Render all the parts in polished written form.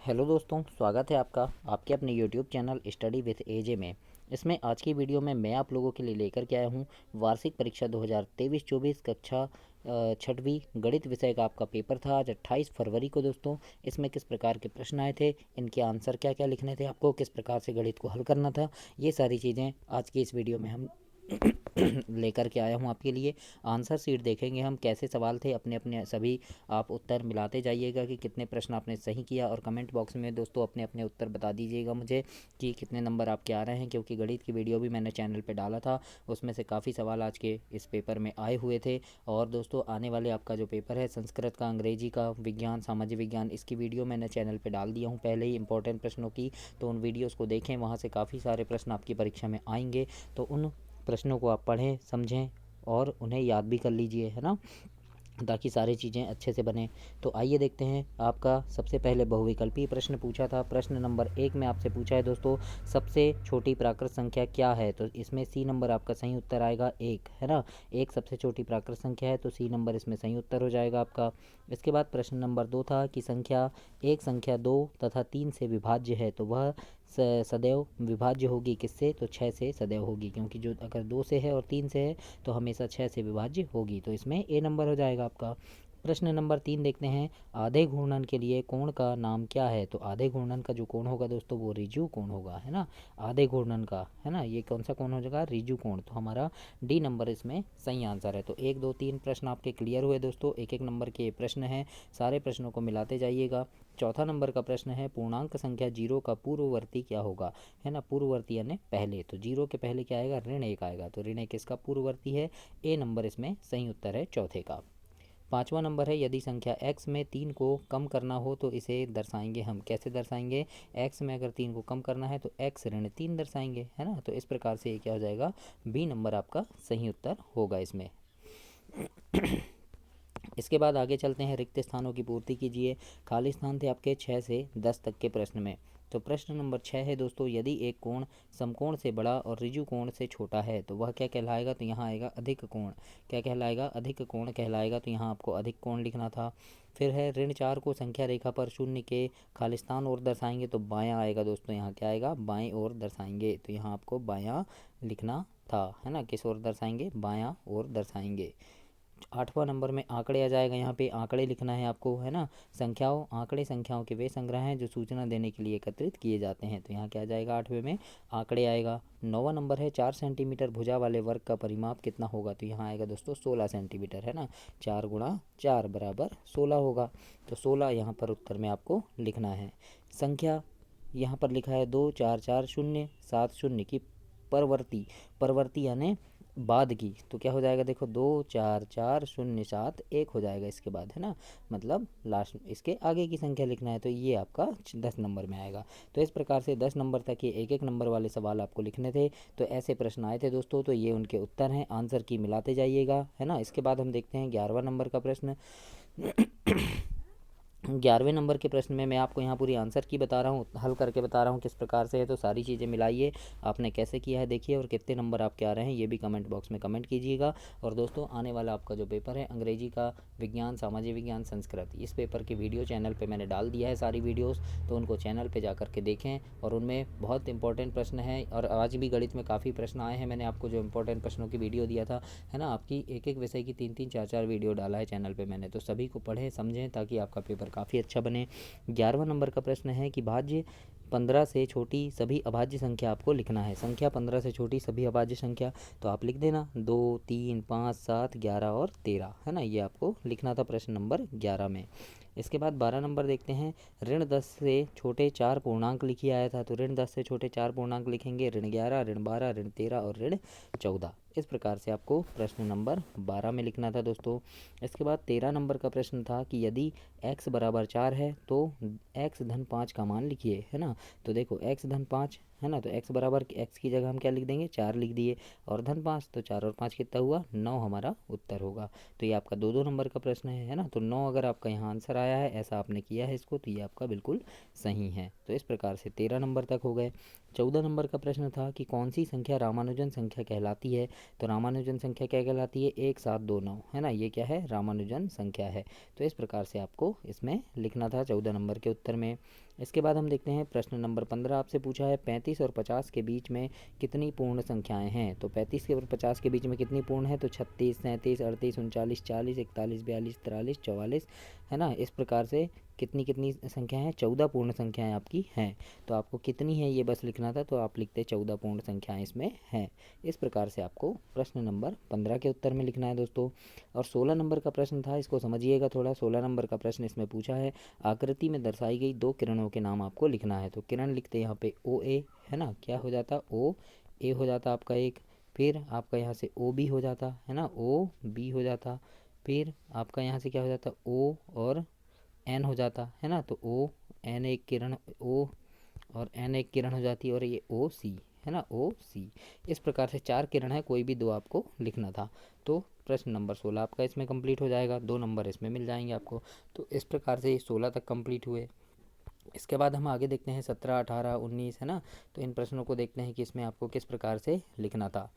Hello दोस्तों, स्वागत है आपका आपके अपने यूट्यूब चैनल स्टडी विथ एजे में। इसमें आज की वीडियो में मैं आप लोगों के लिए लेकर के आया हूँ वार्षिक परीक्षा 2023-24 कक्षा छठवीं गणित विषय का आपका पेपर था आज 28 फरवरी को। दोस्तों, इसमें किस प्रकार के प्रश्न आए थे, इनके आंसर क्या क्या लिखने थे, आपको किस प्रकार से गणित को हल करना था, ये सारी चीज़ें आज की इस वीडियो में हम लेकर के आया हूँ आपके लिए। आंसर शीट देखेंगे हम, कैसे सवाल थे, अपने अपने सभी आप उत्तर मिलाते जाइएगा कि कितने प्रश्न आपने सही किया, और कमेंट बॉक्स में दोस्तों अपने अपने उत्तर बता दीजिएगा मुझे कि कितने नंबर आपके आ रहे हैं, क्योंकि गणित की वीडियो भी मैंने चैनल पे डाला था, उसमें से काफ़ी सवाल आज के इस पेपर में आए हुए थे। और दोस्तों, आने वाले आपका जो पेपर है संस्कृत का, अंग्रेजी का, विज्ञान, सामाजिक विज्ञान, इसकी वीडियो मैंने चैनल पर डाल दिया हूँ पहले ही इंपॉर्टेंट प्रश्नों की, तो उन वीडियोज़ को देखें, वहाँ से काफ़ी सारे प्रश्न आपकी परीक्षा में आएंगे, तो उन प्रश्नों को आप पढ़ें, समझें और उन्हें याद भी कर लीजिए, है ना, ताकि सारी चीज़ें अच्छे से बने। तो आइए देखते हैं। आपका सबसे पहले बहुविकल्पीय प्रश्न पूछा था। प्रश्न नंबर 1 में आपसे पूछा है दोस्तों, सबसे छोटी प्राकृत संख्या क्या है, तो इसमें सी नंबर आपका सही उत्तर आएगा 1, है ना। 1 सबसे छोटी प्राकृत संख्या है, तो सी नंबर इसमें सही उत्तर हो जाएगा आपका। इसके बाद प्रश्न नंबर 2 था कि संख्या 2 तथा 3 से विभाज्य है, तो वह सदैव विभाज्य होगी किससे, तो 6 से सदैव होगी, क्योंकि जो अगर 2 से है और 3 से है तो हमेशा 6 से विभाज्य होगी, तो इसमें ए नंबर हो जाएगा आपका। प्रश्न नंबर 3 देखते हैं, आधे घूर्णन के लिए कोण का नाम क्या है, तो आधे घूर्णन का जो कोण होगा दोस्तों वो रिजु कोण होगा, है ना। आधे घूर्णन का, है ना, ये कौन सा कोण हो जाएगा, रिजु कोण, तो हमारा डी नंबर इसमें सही आंसर है। तो 1 2 3 प्रश्न आपके क्लियर हुए दोस्तों, एक एक नंबर के प्रश्न हैं, सारे प्रश्नों को मिलाते जाइएगा। चौथा नंबर का प्रश्न है, पूर्णांक संख्या 0 का पूर्ववर्ती क्या होगा, है ना। पूर्ववर्ती यानी पहले, तो 0 के पहले क्या आएगा, ऋण 1 आएगा, तो ऋण 1 इसका पूर्ववर्ती है। ए नंबर इसमें सही उत्तर है चौथे का। पांचवा नंबर है, यदि संख्या x में 3 को कम करना हो तो इसे दर्शाएंगे हम, कैसे दर्शाएंगे, x में अगर 3 को कम करना है तो x ऋण 3 दर्शाएंगे, है ना। तो इस प्रकार से ये क्या हो जाएगा, बी नंबर आपका सही उत्तर होगा इसमें। इसके बाद आगे चलते हैं, रिक्त स्थानों की पूर्ति कीजिए। खाली स्थान थे आपके 6 से 10 तक के प्रश्न में। तो प्रश्न नंबर 6 है दोस्तों, यदि एक कोण समकोण से बड़ा और ऋजु कोण से छोटा है तो वह क्या कहलाएगा, तो यहाँ आएगा अधिक कोण। क्या कहलाएगा, अधिक कोण कहलाएगा, तो यहाँ आपको अधिक कोण लिखना था। फिर है, ऋण 4 को संख्या रेखा पर शून्य के खालिस्तान ओर दर्शाएंगे, तो बायां आएगा दोस्तों, यहाँ क्या आएगा, बाएं ओर दर्शाएंगे, तो यहाँ आपको बायां लिखना था, है ना। किस ओर दर्शाएंगे, बायां ओर दर्शाएंगे। आठवां नंबर में आंकड़े आ जाएगा, यहाँ पे आंकड़े लिखना है आपको, है ना। आंकड़े संख्याओं के वे संग्रह हैं जो सूचना देने के लिए एकत्रित किए जाते हैं, तो यहाँ क्या आ जाएगा, 8वें में आंकड़े आएगा। 9वां नंबर है, 4 सेंटीमीटर भुजा वाले वर्ग का परिमाप कितना होगा, तो यहाँ आएगा दोस्तों 16 सेंटीमीटर, है ना। 4 गुणा 4 बराबर 16 होगा, तो 16 यहाँ पर उत्तर में आपको लिखना है। संख्या यहाँ पर लिखा है 2 4 4 0 7 0 की परवर्ती, परवर्ती यानी बाद की, तो क्या हो जाएगा, देखो 2 4 4 0 7 1 हो जाएगा इसके बाद, है ना। मतलब लास्ट इसके आगे की संख्या लिखना है, तो ये आपका 10 नंबर में आएगा। तो इस प्रकार से 10 नंबर तक ये एक एक नंबर वाले सवाल आपको लिखने थे, तो ऐसे प्रश्न आए थे दोस्तों, तो ये उनके उत्तर हैं, आंसर की मिलाते जाइएगा, है ना। इसके बाद हम देखते हैं 11वां नंबर का प्रश्न। 11वें नंबर के प्रश्न में मैं आपको यहाँ पूरी आंसर की बता रहा हूँ, हल करके बता रहा हूँ किस प्रकार से है, तो सारी चीज़ें मिलाइए, आपने कैसे किया है देखिए, और कितने नंबर आपके आ रहे हैं ये भी कमेंट बॉक्स में कमेंट कीजिएगा। और दोस्तों, आने वाला आपका जो पेपर है अंग्रेजी का, विज्ञान, सामाजिक विज्ञान, संस्कृत, इस पेपर की वीडियो चैनल पर मैंने डाल दिया है सारी वीडियोज़, तो उनको चैनल पर जा के देखें, और उनमें बहुत इंपॉर्टेंट प्रश्न है, और आज भी गणित में काफ़ी प्रश्न आए हैं, मैंने आपको जो इंपॉर्टेंट प्रश्नों की वीडियो दिया था, है ना। आपकी एक एक विषय की 3 3 4 4 वीडियो डाला है चैनल पर मैंने, तो सभी को पढ़ें, समझें, ताकि आपका पेपर काफ़ी अच्छा बने। 11वां नंबर का प्रश्न है कि भाज्य 15 से छोटी सभी अभाज्य संख्या आपको लिखना है। संख्या 15 से छोटी सभी अभाज्य संख्या, तो आप लिख देना 2 3 5 7 11 और 13, है ना, ये आपको लिखना था प्रश्न नंबर 11 में। इसके बाद 12 नंबर देखते हैं, ऋण 10 से छोटे 4 पूर्णांक लिखिए आया था, तो ऋण 10 से छोटे 4 पूर्णांक लिखेंगे, ऋण 11, ऋण 12, ऋण 13 और ऋण 14। इस प्रकार से आपको प्रश्न नंबर 12 में लिखना था दोस्तों। इसके बाद 13 नंबर का प्रश्न था कि यदि x बराबर 4 है तो x धन 5 का मान लिखिए, है ना। तो देखो x धन 5 है ना, तो x बराबर x की जगह हम क्या लिख देंगे, 4 लिख दिए, और धन 5, तो 4 और 5 कितना हुआ, 9 हमारा उत्तर होगा। तो ये आपका 2 2 नंबर का प्रश्न है ना। तो 9 अगर आपका यहाँ आंसर आया है, ऐसा आपने किया है इसको, तो ये आपका बिल्कुल सही है। तो इस प्रकार से 13 नंबर तक हो गए। 14 नंबर का प्रश्न था कि कौन सी संख्या रामानुजन संख्या कहलाती है, तो रामानुजन संख्या क्या कहलाती है, 1729, है ना, ये क्या है, रामानुजन संख्या है। तो इस प्रकार से आपको इसमें लिखना था 14 नंबर के उत्तर में। इसके बाद हम देखते हैं प्रश्न नंबर 15 आपसे पूछा है 35 और 50 के बीच में कितनी पूर्ण संख्याएं हैं। तो 35 और 50 के बीच में कितनी पूर्ण है, तो 36, 37, 38, 39, 40, 41, 42, 43, 44, है ना। इस प्रकार से कितनी कितनी संख्या है, 14 पूर्ण संख्याएं आपकी हैं। तो आपको कितनी है ये बस लिखना था, तो आप लिखते 14 पूर्ण संख्याएं इसमें हैं। इस प्रकार से आपको प्रश्न नंबर 15 के उत्तर में लिखना है दोस्तों। और 16 नंबर का प्रश्न था, इसको समझिएगा थोड़ा। 16 नंबर का प्रश्न इसमें पूछा है आकृति में दर्शाई गई दो किरणों के नाम आपको लिखना है। तो किरण लिखते यहाँ पे ओ ए, है ना, क्या हो जाता, ओ ए हो जाता आपका एक, फिर आपका यहाँ से ओ बी हो जाता, है ना, ओ बी हो जाता, फिर आपका यहाँ से क्या हो जाता, ओ और एन हो जाता, है ना। तो ओ एन एक किरण, ओ और एन एक किरण हो जाती है, और ये ओ सी, है ना, ओ सी। इस प्रकार से 4 किरण है, कोई भी 2 आपको लिखना था। तो प्रश्न नंबर 16 आपका इसमें कंप्लीट हो जाएगा, 2 नंबर इसमें मिल जाएंगे आपको। तो इस प्रकार से 16 तक कंप्लीट हुए। इसके बाद हम आगे देखते हैं 17, 18, 19, है ना। तो इन प्रश्नों को देखते हैं कि इसमें आपको किस प्रकार से लिखना था।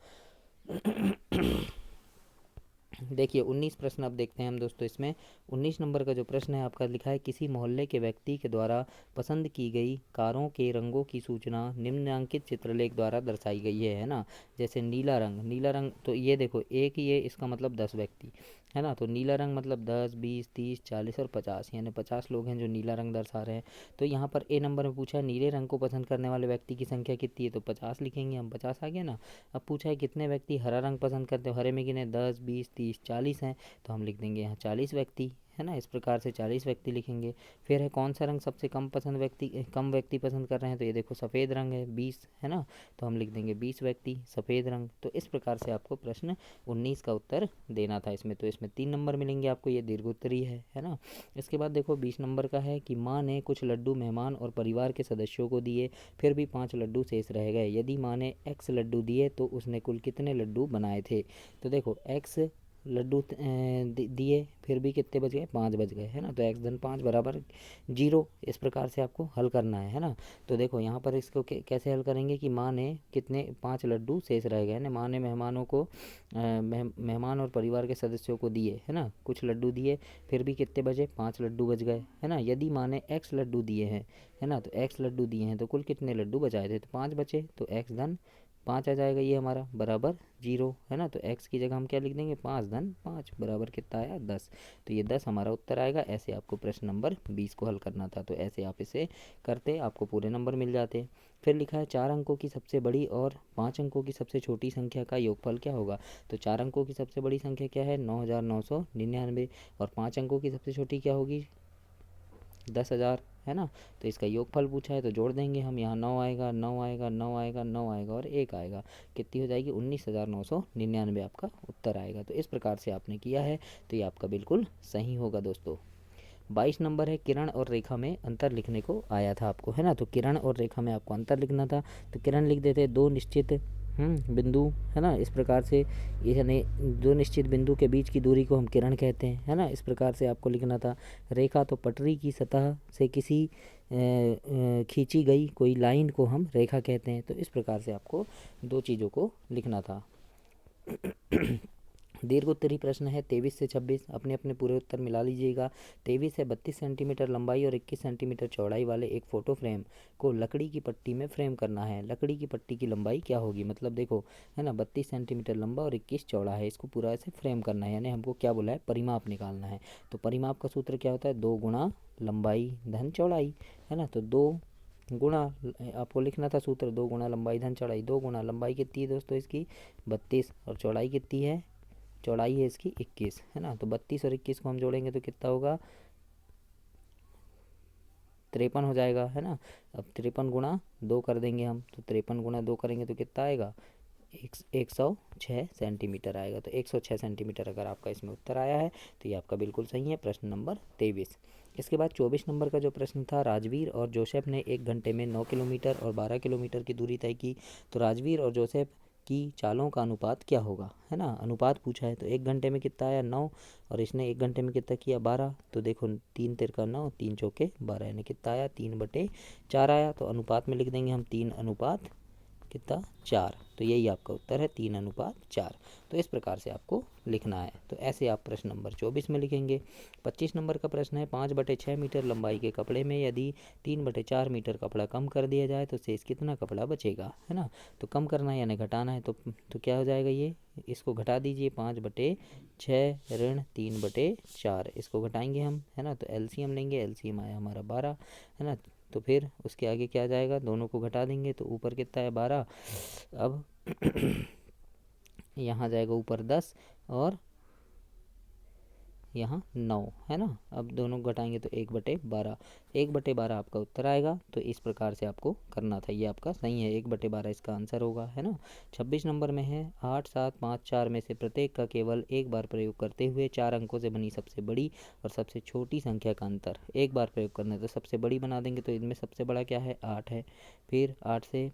देखिए 19 प्रश्न अब देखते हैं हम दोस्तों। इसमें 19 नंबर का जो प्रश्न है आपका लिखा है किसी मोहल्ले के व्यक्ति के द्वारा पसंद की गई कारों के रंगों की सूचना निम्नलिखित चित्रलेख द्वारा दर्शाई गई है ना। जैसे नीला रंग, नीला रंग, तो ये देखो एक ये इसका मतलब 10 व्यक्ति, है ना। तो नीला रंग मतलब 10, 20, 30, 40 और 50, यानी 50 लोग हैं जो नीला रंग दर्शा रहे हैं। तो यहाँ पर ए नंबर में पूछा है नीले रंग को पसंद करने वाले व्यक्ति की संख्या कितनी है, तो 50 लिखेंगे हम, 50 आ गया ना। अब पूछा है कितने व्यक्ति हरा रंग पसंद करते हो, हरे में गिने 10, 20, 30, 40 हैं, तो हम लिख देंगे यहाँ 40 व्यक्ति, है ना। इस प्रकार से 40 व्यक्ति लिखेंगे। फिर है कौन सा रंग सबसे कम कम व्यक्ति पसंद कर रहे हैं, तो ये देखो सफ़ेद रंग है 20, है ना। तो हम लिख देंगे 20 व्यक्ति सफ़ेद रंग। तो इस प्रकार से आपको प्रश्न 19 का उत्तर देना था इसमें। तो इसमें 3 नंबर मिलेंगे आपको, ये दीर्घोत्तरी है ना। इसके बाद देखो 20 नंबर का है कि माँ ने कुछ लड्डू मेहमान और परिवार के सदस्यों को दिए, फिर भी 5 लड्डू शेष रह गए। यदि माँ ने x लड्डू दिए तो उसने कुल कितने लड्डू बनाए थे। तो देखो x लड्डू दिए, फिर भी कितने बच गए, 5 बच गए, है ना। तो x धन 5 बराबर 0। इस प्रकार से आपको हल करना है ना। तो देखो यहाँ पर इसको कैसे हल करेंगे कि माँ ने कितने 5 लड्डू शेष रह गए ना। माँ ने मेहमानों को मेहमान और परिवार के सदस्यों को दिए, है ना, कुछ लड्डू दिए, फिर भी कितने बचे, 5 लड्डू बच गए, है ना। यदि माँ ने x लड्डू दिए हैं, है ना, तो x लड्डू दिए हैं तो कुल कितने लड्डू बचाए थे, तो 5 बचे, तो x धन 5 आ जाएगा ये हमारा बराबर 0, है ना। तो x की जगह हम क्या लिख देंगे, 5 धन 5 बराबर कितना आया, 10। तो ये 10 हमारा उत्तर आएगा। ऐसे आपको प्रश्न नंबर 20 को हल करना था। तो ऐसे आप इसे करते आपको पूरे नंबर मिल जाते। फिर लिखा है 4 अंकों की सबसे बड़ी और 5 अंकों की सबसे छोटी संख्या का योगफल क्या होगा। तो 4 अंकों की सबसे बड़ी संख्या क्या है, 9999, और 5 अंकों की सबसे छोटी क्या होगी, 10,000, है ना। तो इसका योगफल पूछा है तो जोड़ देंगे हम, यहाँ 9 आएगा, 9 आएगा, 9 आएगा, 9 आएगा और 1 आएगा, कितनी हो जाएगी, 19,999 आपका उत्तर आएगा। तो इस प्रकार से आपने किया है, तो ये आपका बिल्कुल सही होगा दोस्तों। 22 नंबर है किरण और रेखा में अंतर लिखने को आया था आपको, है ना। तो किरण और रेखा में आपको अंतर लिखना था। तो किरण लिख देते दो निश्चित बिंदु, है ना। इस प्रकार से यानी दो निश्चित बिंदु के बीच की दूरी को हम किरण कहते हैं, है ना। इस प्रकार से आपको लिखना था। रेखा तो पटरी की सतह से किसी खींची गई कोई लाइन को हम रेखा कहते हैं। तो इस प्रकार से आपको दो चीज़ों को लिखना था। दीर्घोत्तरी प्रश्न है 23 से 26, अपने अपने पूरे उत्तर मिला लीजिएगा। 23 है 32 सेंटीमीटर लंबाई और 21 सेंटीमीटर चौड़ाई वाले एक फ़ोटो फ्रेम को लकड़ी की पट्टी में फ्रेम करना है। लकड़ी की पट्टी की लंबाई क्या होगी, मतलब देखो, है ना, 32 सेंटीमीटर लंबा और 21 चौड़ा है, इसको पूरा ऐसे फ्रेम करना है, यानी हमको क्या बोला है, परिमाप निकालना है। तो परिमाप का सूत्र क्या होता है, 2 गुणा लंबाई धन चौड़ाई, है ना। तो 2 गुणा आपको लिखना था सूत्र, 2 गुणा लंबाई धन चौड़ाई। 2 गुणा लंबाई कितनी है दोस्तों इसकी, 32, और चौड़ाई कितनी है, चौड़ाई है इसकी 21, है ना। तो 32 और 21 को हम जोड़ेंगे तो कितना होगा, 53 हो जाएगा, है ना। अब 53 गुणा 2 कर देंगे हम, तो 53 गुणा 2 करेंगे तो कितना आएगा, 106 सेंटीमीटर आएगा। तो 106 सेंटीमीटर अगर आपका इसमें उत्तर आया है तो ये आपका बिल्कुल सही है, प्रश्न नंबर 23। इसके बाद 24 नंबर का जो प्रश्न था, राजवीर और जोसेफ ने 1 घंटे में 9 किलोमीटर और 12 किलोमीटर की दूरी तय की। तो राजवीर और जोसेफ की चालों का अनुपात क्या होगा, है ना। अनुपात पूछा है, तो 1 घंटे में कितना आया, 9, और इसने 1 घंटे में कितना किया, 12। तो देखो 3 तिरका 9, 3 चौके 12, यानी कितना आया, 3/4 आया। तो अनुपात में लिख देंगे हम 3 अनुपात कितना, 4, तो यही आपका उत्तर है 3:4। तो इस प्रकार से आपको लिखना है। तो ऐसे आप प्रश्न नंबर 24 में लिखेंगे। 25 नंबर का प्रश्न है 5/6 मीटर लंबाई के कपड़े में यदि 3/4 मीटर कपड़ा कम कर दिया जाए तो शेष कितना कपड़ा बचेगा, है ना। तो कम करना है यानी घटाना है, तो क्या हो जाएगा, ये इसको घटा दीजिए। 5/6 ऋण 3/4, इसको घटाएंगे हम, है ना। तो एलसीएम लेंगे, एलसीएम आया हमारा 12, है ना। तो फिर उसके आगे क्या जाएगा, दोनों को घटा देंगे तो ऊपर कितना है 12। अब यहाँ जाएगा ऊपर 10 और यहाँ 9, है ना। अब दोनों घटाएंगे तो 1/12, 1/12 आपका उत्तर आएगा। तो इस प्रकार से आपको करना था, ये आपका सही है, 1/12 इसका आंसर होगा, है ना। 26 नंबर में है 8, 7, 5, 4 में से प्रत्येक का केवल एक बार प्रयोग करते हुए 4 अंकों से बनी सबसे बड़ी और सबसे छोटी संख्या का अंतर। एक बार प्रयोग करना है तो सबसे बड़ी बना देंगे, तो इनमें सबसे बड़ा क्या है 8 है, फिर 8 से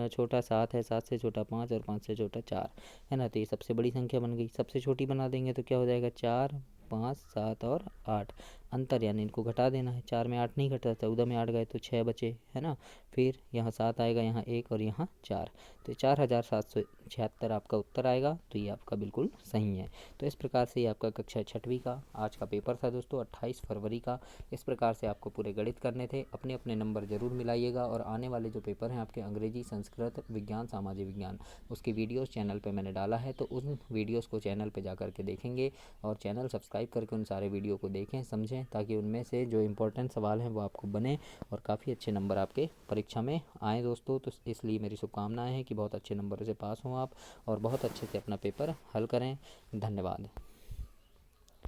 छोटा 7 है, 7 से छोटा 5 और 5 से छोटा 4, है ना। तो ये सबसे बड़ी संख्या बन गई। सबसे छोटी बना देंगे तो क्या हो जाएगा 4, 5, 7 और 8, अंतर यानी इनको घटा देना है। 4 में 8 नहीं घटा, 14 में 8 गए तो 6 बचे, है ना। फिर यहाँ 7 आएगा, यहाँ 1 और यहाँ 4, तो 4776 आपका उत्तर आएगा। तो ये आपका बिल्कुल सही है। तो इस प्रकार से ये आपका कक्षा 6वीं का आज का पेपर था दोस्तों, 28 फरवरी का। इस प्रकार से आपको पूरे गणित करने थे। अपने अपने नंबर ज़रूर मिलाइएगा और आने वाले जो पेपर हैं आपके अंग्रेजी, संस्कृत, विज्ञान, सामाजिक विज्ञान, उसकी वीडियोज़ चैनल पर मैंने डाला है, तो उन वीडियोज़ को चैनल पर जा करके देखेंगे और चैनल सब्सक्राइब करके उन सारे वीडियो को देखें, समझें, ताकि उनमें से जो इम्पोर्टेंट सवाल हैं वो आपको बने और काफ़ी अच्छे नंबर आपके परीक्षा में आए दोस्तों। तो इसलिए मेरी शुभकामनाएं हैं कि बहुत अच्छे नंबरों से पास हों आप और बहुत अच्छे से अपना पेपर हल करें। धन्यवाद।